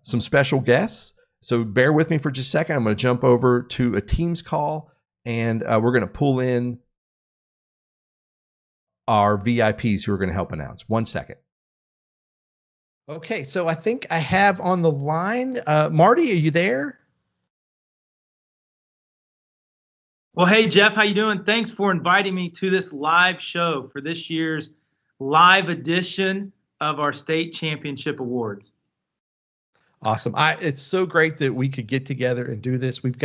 some special guests. So bear with me for just a second. I'm going to jump over to a Teams call, and we're going to pull in our VIPs who are going to help announce. 1 second. Okay, so I think I have on the line, Marty, are you there? Well, hey, Jeff, how you doing? Thanks for inviting me to this live show for this year's live edition of our state championship awards. Awesome. It's so great that we could get together and do this. We've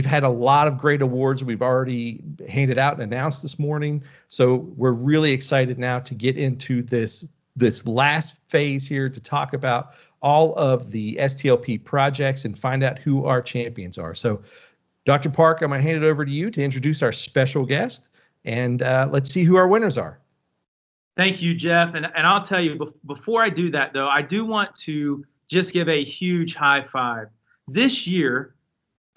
had a lot of great awards we've already handed out and announced this morning. So we're really excited now to get into this last phase here to talk about all of the STLP projects and find out who our champions are. So Dr. Park, I'm going to hand it over to you to introduce our special guest, and let's see who our winners are. Thank you, Jeff. And I'll tell you, before I do that, though, I do want to just give a huge high five. This year,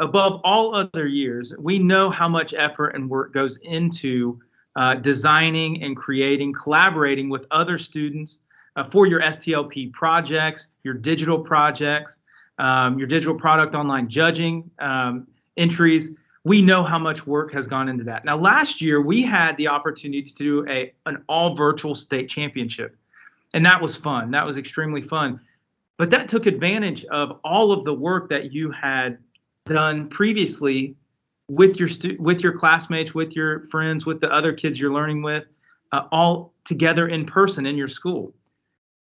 above all other years, we know how much effort and work goes into designing and creating, collaborating with other students for your STLP projects, your digital projects, your digital product online judging entries. We know how much work has gone into that. Now, last year, we had the opportunity to do an all virtual state championship, and that was fun. That was extremely fun. But that took advantage of all of the work that you had done previously with your classmates, with your friends, with the other kids you're learning with, all together in person in your school.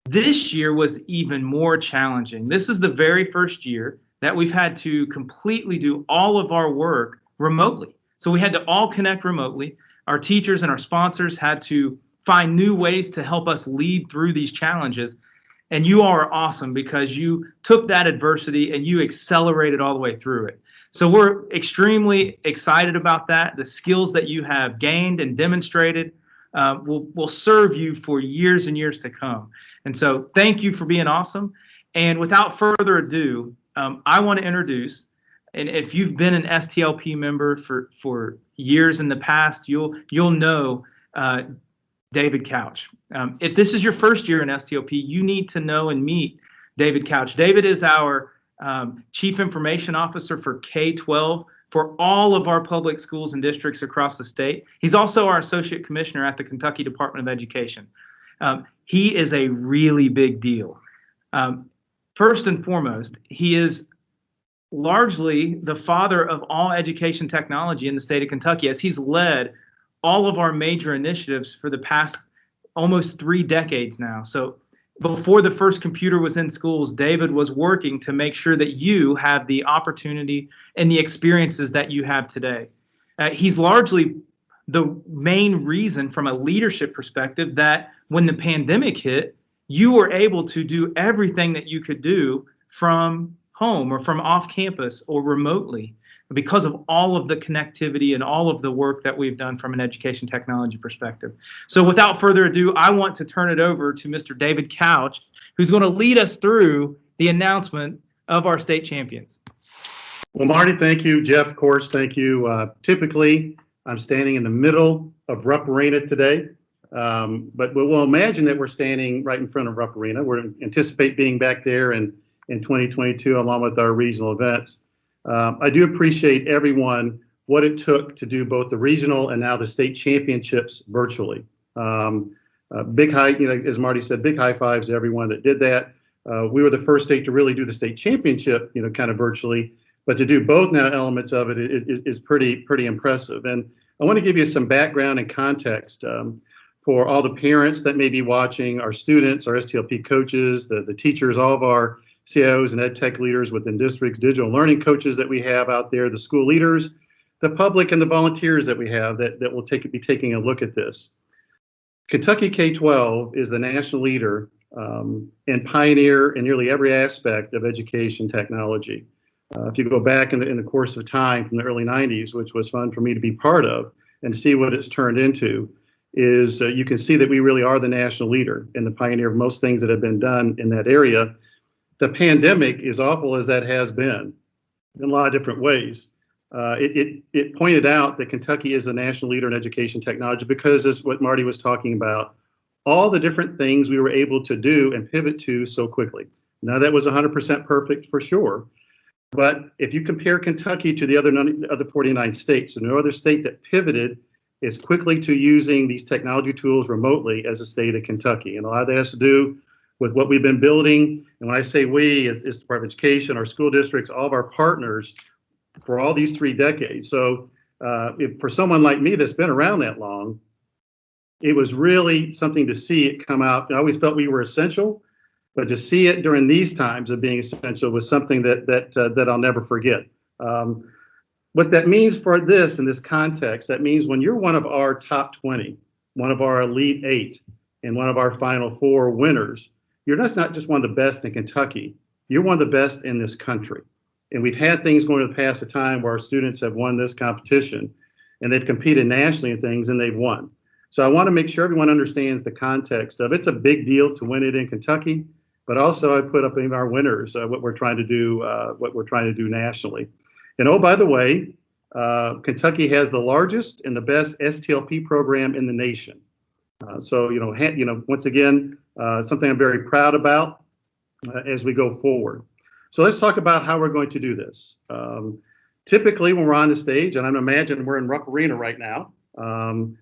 This year was even more challenging. This is the very first year that we've had to completely do all of our work remotely. So we had to all connect remotely. Our teachers and our sponsors had to find new ways to help us lead through these challenges. And you all are awesome because you took that adversity and you accelerated all the way through it. So we're extremely excited about that. The skills that you have gained and demonstrated will serve you for years and years to come. And so thank you for being awesome. And without further ado, I want to introduce, and if you've been an STLP member for years in the past, you'll know David Couch. If this is your first year in STLP, you need to know and meet David Couch. David is our Chief Information Officer for K-12 for all of our public schools and districts across the state. He's also our Associate Commissioner at the Kentucky Department of Education. He is a really big deal. First and foremost, he is largely the father of all education technology in the state of Kentucky, as he's led all of our major initiatives for the past almost 3 decades now. So before the first computer was in schools, David was working to make sure that you have the opportunity and the experiences that you have today. He's largely the main reason from a leadership perspective that when the pandemic hit, you were able to do everything that you could do from home or from off campus or remotely because of all of the connectivity and all of the work that we've done from an education technology perspective. So without further ado, I want to turn it over to Mr. David Couch, who's going to lead us through the announcement of our state champions. Well, Marty, thank you. Jeff, of course, thank you. Typically, I'm standing in the middle of Rupp Arena today, but we'll imagine that we're standing right in front of Rupp Arena. We anticipate being back there in 2022 along with our regional events. I do appreciate everyone, what it took to do both the regional and now the state championships virtually. Big high, as Marty said, big high fives to everyone that did that. We were the first state to really do the state championship, kind of virtually, but to do both now elements of it is pretty impressive. And I want to give you some background and context for all the parents that may be watching, our students, our STLP coaches, the teachers, all of our CIOs and ed tech leaders within districts, digital learning coaches that we have out there, the school leaders, the public, and the volunteers that we have that will be taking a look at this. Kentucky K-12 is the national leader and pioneer in nearly every aspect of education technology. If you go back in the course of time from the early 90s, which was fun for me to be part of and see what it's turned into, is you can see that we really are the national leader and the pioneer of most things that have been done in that area. The pandemic, as awful as that has been in a lot of different ways, it pointed out that Kentucky is the national leader in education technology because, as what Marty was talking about, all the different things we were able to do and pivot to so quickly. Now, that was 100% perfect for sure. But if you compare Kentucky to the other 49 states, there's no other state that pivoted as quickly to using these technology tools remotely as the state of Kentucky. And a lot of that has to do with what we've been building. And when I say we, it's the Department of Education, our school districts, all of our partners for all these 3 decades. So if for someone like me that's been around that long, it was really something to see it come out. I always felt we were essential, but to see it during these times of being essential was something that I'll never forget. What that means for this in this context, that means when you're one of our top 20, one of our elite 8, and one of our Final Four winners, you're not just one of the best in Kentucky, you're one of the best in this country. And we've had things going in the past of time where our students have won this competition and they've competed nationally in things and they've won. So I want to make sure everyone understands the context of it's a big deal to win it in Kentucky, but also I put up in our winners what we're trying to do nationally. And oh, by the way, Kentucky has the largest and the best STLP program in the nation. So once again, something I'm very proud about as we go forward. So let's talk about how we're going to do this. Typically, when we're on the stage, and I'm imagining we're in Rupp Arena right now, and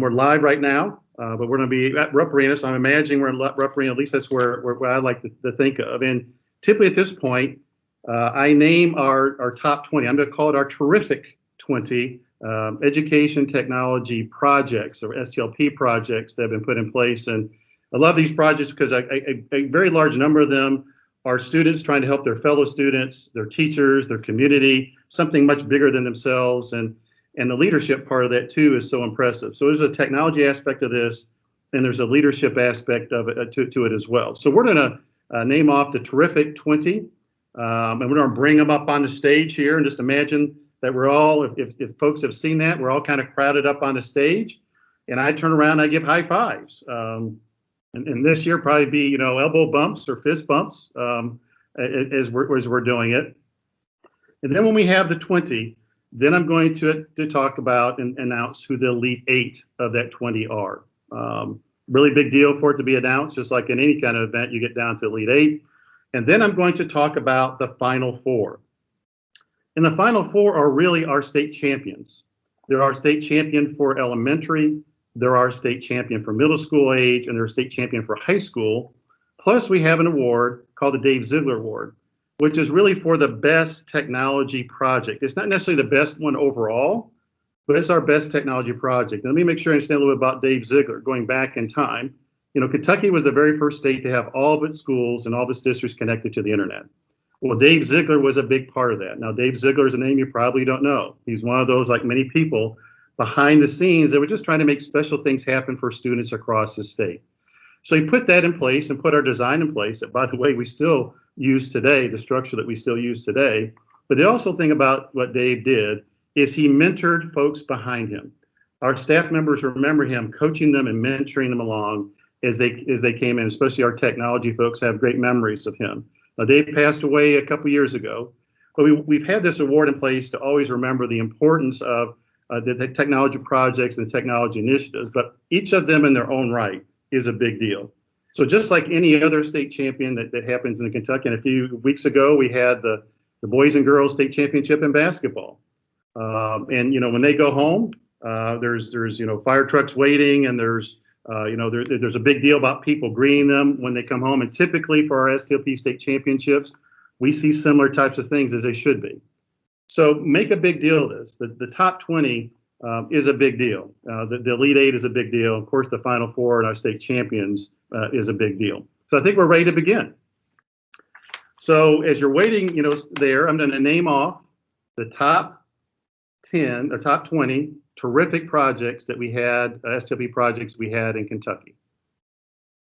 we're live right now, but we're going to be at Rupp Arena, so I'm imagining we're in Rupp Arena. At least that's where I like to think of. And typically at this point, I name our top 20. I'm going to call it our terrific 20 education technology projects or STLP projects that have been put in place. And I love these projects because a very large number of them are students trying to help their fellow students, their teachers, their community, something much bigger than themselves. And the leadership part of that too is so impressive. So there's a technology aspect of this, and there's a leadership aspect of it to it as well. So we're going to name off the terrific 20, and we're going to bring them up on the stage here, and just imagine that we're all, if folks have seen that, we're all kind of crowded up on the stage, and I turn around and I give high fives. And this year probably be, elbow bumps or fist bumps as we're doing it. And then when we have the 20, then I'm going to talk about and announce who the elite 8 of that 20 are. Really big deal for it to be announced, just like in any kind of event, you get down to elite 8. And then I'm going to talk about the Final Four. And the Final Four are really our state champions. They're our state champion for elementary, they're our state champion for middle school age, and they're a state champion for high school. Plus, we have an award called the Dave Ziegler Award, which is really for the best technology project. It's not necessarily the best one overall, but it's our best technology project. And let me make sure I understand a little bit about Dave Ziegler, going back in time. Kentucky was the very first state to have all of its schools and all of its districts connected to the internet. Well, Dave Ziegler was a big part of that. Now, Dave Ziegler is a name you probably don't know. He's one of those, like many people, behind the scenes that were just trying to make special things happen for students across the state. So he put that in place and put our design in place that, by the way, we still use today, the structure that we still use today. But the also thing about what Dave did is he mentored folks behind him. Our staff members remember him coaching them and mentoring them along as they came in, especially our technology folks have great memories of him. Now, Dave passed away a couple years ago, but we've had this award in place to always remember the importance of the technology projects and the technology initiatives, but each of them in their own right is a big deal. So just like any other state champion that happens in Kentucky, and a few weeks ago, we had the boys and girls state championship in basketball. And, when they go home, there's fire trucks waiting, and there's a big deal about people greeting them when they come home. And typically for our STLP state championships, we see similar types of things as they should be. So make a big deal of this. The top 20 is a big deal. The Elite 8 is a big deal. Of course, the Final Four and our state champions is a big deal. So I think we're ready to begin. So as you're waiting, there, I'm going to name off the top 10 or top 20 terrific projects that we had, STLP projects we had in Kentucky.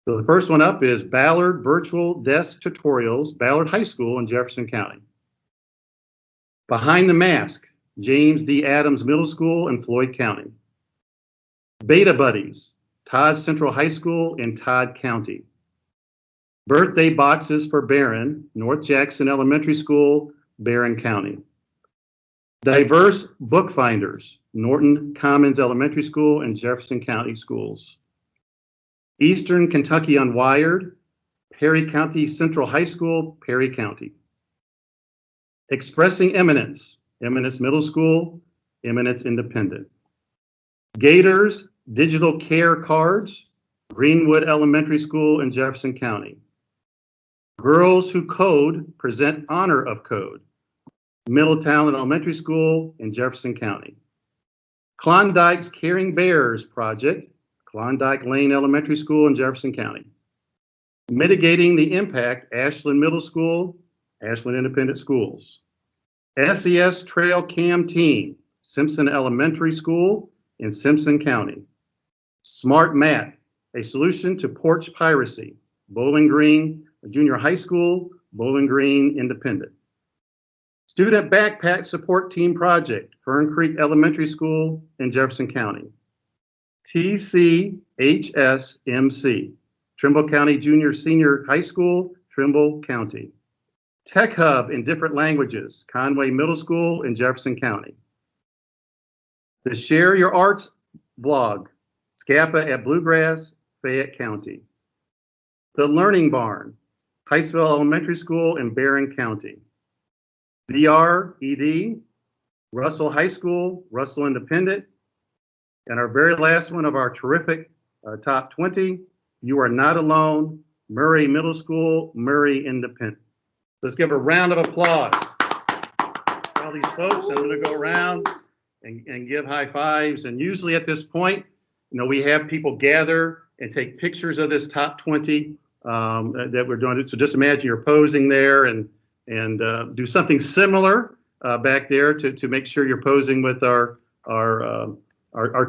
So the first one up is Ballard Virtual Desk Tutorials, Ballard High School in Jefferson County. Behind the Mask, James D. Adams Middle School in Floyd County. Beta Buddies, Todd Central High School in Todd County. Birthday Boxes for Barron, North Jackson Elementary School, Barron County. Diverse Bookfinders, Norton Commons Elementary School and Jefferson County Schools. Eastern Kentucky Unwired, Perry County Central High School, Perry County. Expressing Eminence, Eminence Middle School, Eminence Independent. Gators Digital Care Cards, Greenwood Elementary School in Jefferson County. Girls Who Code Present Honor of Code, Middletown Elementary School in Jefferson County. Klondike's Caring Bears Project, Klondike Lane Elementary School in Jefferson County. Mitigating the Impact, Ashland Middle School, Ashland Independent Schools. SES Trail Cam Team, Simpson Elementary School in Simpson County. Smart Mat, a solution to porch piracy, Bowling Green Junior High School, Bowling Green Independent. Student Backpack Support Team Project, Fern Creek Elementary School in Jefferson County. TCHSMC, Trimble County Junior Senior High School, Trimble County. Tech Hub in Different Languages, Conway Middle School in Jefferson County. The Share Your Arts blog, Scapa at Bluegrass, Fayette County. The Learning Barn, Heistville Elementary School in Barron County. VRED, Russell High School, Russell Independent. And our very last one of our terrific top 20, You Are Not Alone, Murray Middle School, Murray Independent. Let's give a round of applause to all these folks. I'm going to go around and give high fives. And usually at this point, we have people gather and take pictures of this top 20 that we're doing. So just imagine you're posing there and do something similar back there to make sure you're posing with our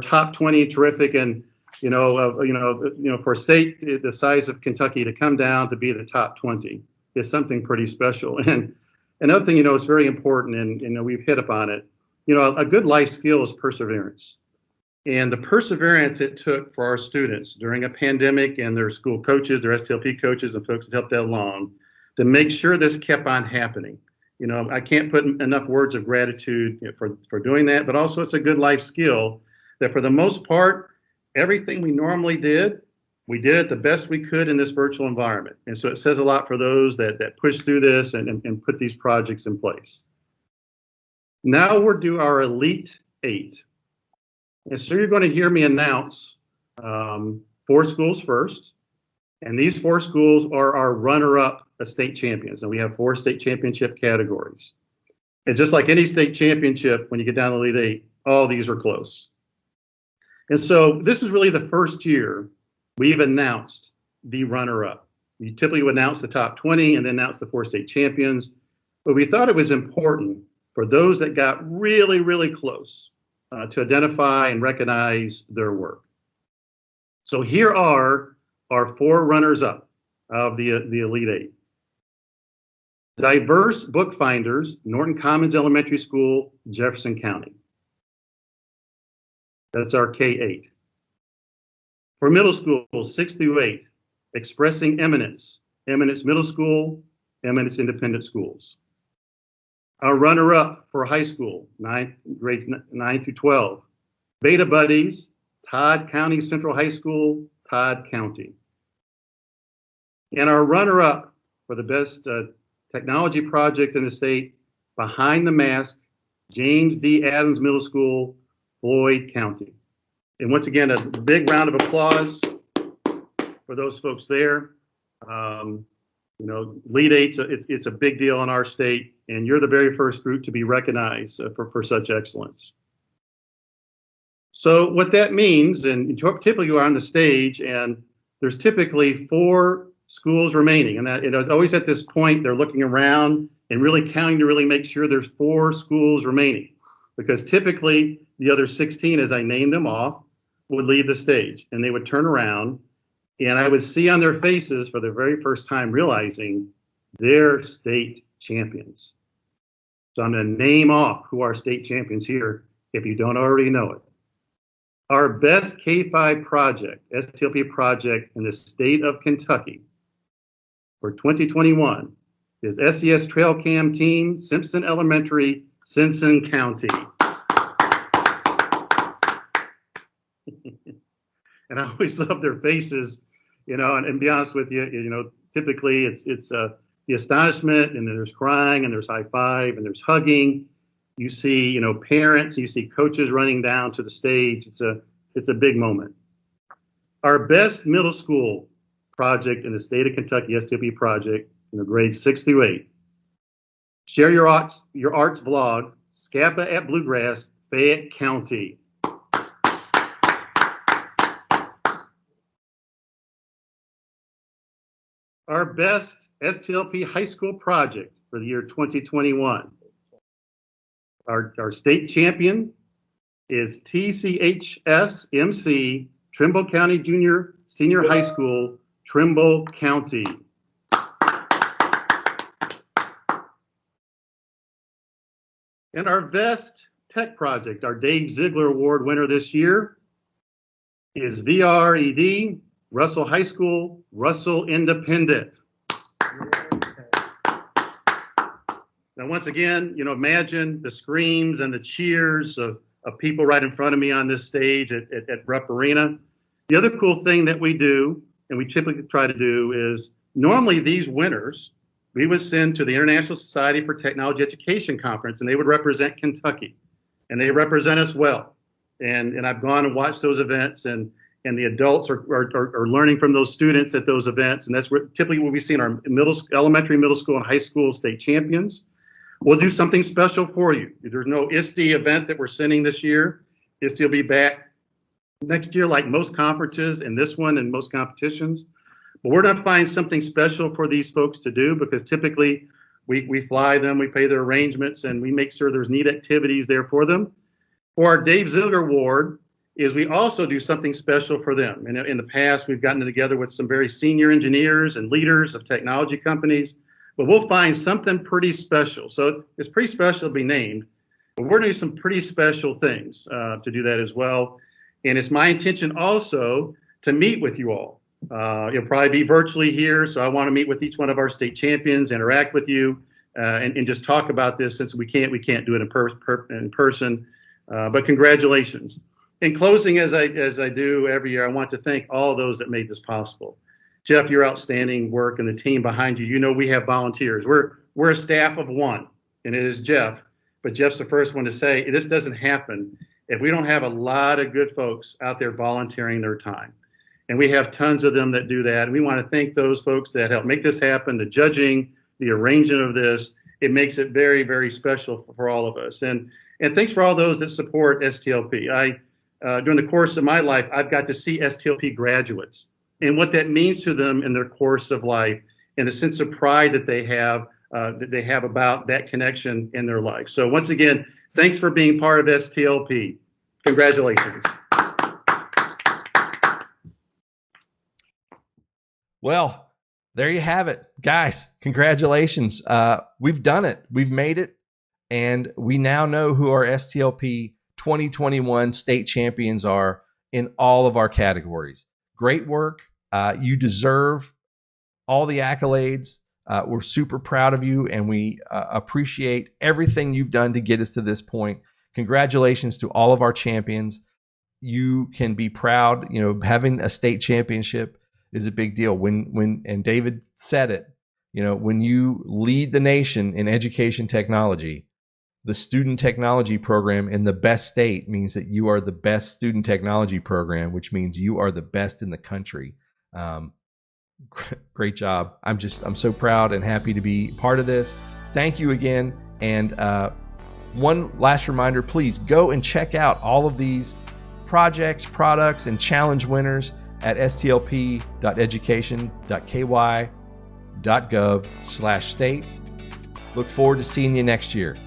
top 20 terrific. And for a state the size of Kentucky to come down to be the top 20 is something pretty special. And another thing is very important, and we've hit upon it. A good life skill is perseverance. And the perseverance it took for our students during a pandemic and their school coaches, their STLP coaches, and folks that helped that along to make sure this kept on happening. I can't put enough words of gratitude for doing that, but also it's a good life skill that for the most part, everything we normally did, we did it the best we could in this virtual environment. And so it says a lot for those that push through this and put these projects in place. Now we're due our Elite 8. And so you're going to hear me announce 4 schools first. And these 4 schools are our runner-up state champions. And we have 4 state championship categories. And just like any state championship, when you get down to Elite 8, all these are close. And so this is really the first year we've announced the runner-up. You typically would announce the top 20 and then announce the 4 state champions. But we thought it was important for those that got really, really close to identify and recognize their work. So here are our 4 runners-up of the Elite 8. Diverse Bookfinders, Norton Commons Elementary School, Jefferson County. That's our K-8. For middle school, 6 through 8, Expressing Eminence, Eminence Middle School, Eminence Independent Schools. Our runner-up for high school, grades 9 through 12, Beta Buddies, Todd County Central High School, Todd County. And our runner-up for the best technology project in the state, Behind the Mask, James D. Adams Middle School, Floyd County. And once again, a big round of applause for those folks there. Elite 8, it's a big deal in our state, and you're the very first group to be recognized for such excellence. So what that means, and typically you are on the stage, and there's typically 4 schools remaining, and that always at this point they're looking around and really counting to really make sure there's 4 schools remaining, because typically the other 16, as I named them off, would leave the stage and they would turn around, and I would see on their faces for the very first time realizing they're state champions. So I'm going to name off who our state champions here if you don't already know it. Our best K-5 project, STLP project in the state of Kentucky for 2021 is SES Trail Cam Team, Simpson Elementary, Simpson County. And I always love their faces, and be honest with you, typically it's the astonishment, and then there's crying, and there's high five, and there's hugging. You see, parents, you see coaches running down to the stage. It's a big moment. Our best middle school project in the state of Kentucky, STLP project, grades 6 through 8. Share Your Arts blog, Scapa at Bluegrass, Fayette County. Our best STLP high school project for the year 2021. Our state champion is TCHS-MC, Trimble County Junior Senior High School, Trimble County. And our best tech project, our Dave Ziegler Award winner this year, is VRED, Russell High School, Russell Independent. Now, once again, imagine the screams and the cheers of people right in front of me on this stage at Rupp Arena. The other cool thing that we do, and we typically try to do, is normally these winners, we would send to the International Society for Technology Education Conference, and they would represent Kentucky, and they represent us well. And I've gone and watched those events, and the adults are learning from those students at those events, and that's typically what we see in our elementary, middle school, and high school state champions. We'll do something special for you. There's no ISTE event that we're sending this year. ISTE will be back next year like most conferences and this one and most competitions. But we're going to find something special for these folks to do, because typically we fly them, we pay their arrangements, and we make sure there's neat activities there for them. For our Dave Ziegler Award is we also do something special for them. And in the past, we've gotten together with some very senior engineers and leaders of technology companies, but we'll find something pretty special. So it's pretty special to be named, but we're doing some pretty special things to do that as well. And it's my intention also to meet with you all. You'll probably be virtually here, so I want to meet with each one of our state champions, interact with you, and just talk about this, since we can't do it in person. But congratulations. In closing, as I do every year, I want to thank all those that made this possible. Jeff, your outstanding work and the team behind you. We have volunteers. We're a staff of one, and it is Jeff. But Jeff's the first one to say this doesn't happen if we don't have a lot of good folks out there volunteering their time. And we have tons of them that do that. And we want to thank those folks that help make this happen, the judging, the arranging of this. It makes it very, very special for all of us. And thanks for all those that support STLP. During the course of my life, I've got to see STLP graduates and what that means to them in their course of life, and the sense of pride that they have about that connection in their life. So once again, thanks for being part of STLP. Congratulations. Well, there you have it, guys. Congratulations. We've done it. We've made it. And we now know who our STLP 2021 state champions are in all of our categories. Great work. You deserve all the accolades. We're super proud of you, and we appreciate everything you've done to get us to this point. Congratulations to all of our champions. You can be proud. Having a state championship is a big deal. And David said it, when you lead the nation in education technology, the student technology program in the best state means that you are the best student technology program, which means you are the best in the country. Great job. I'm so proud and happy to be part of this. Thank you again. And one last reminder, please go and check out all of these projects, products, and challenge winners at stlp.education.ky.gov/state. Look forward to seeing you next year.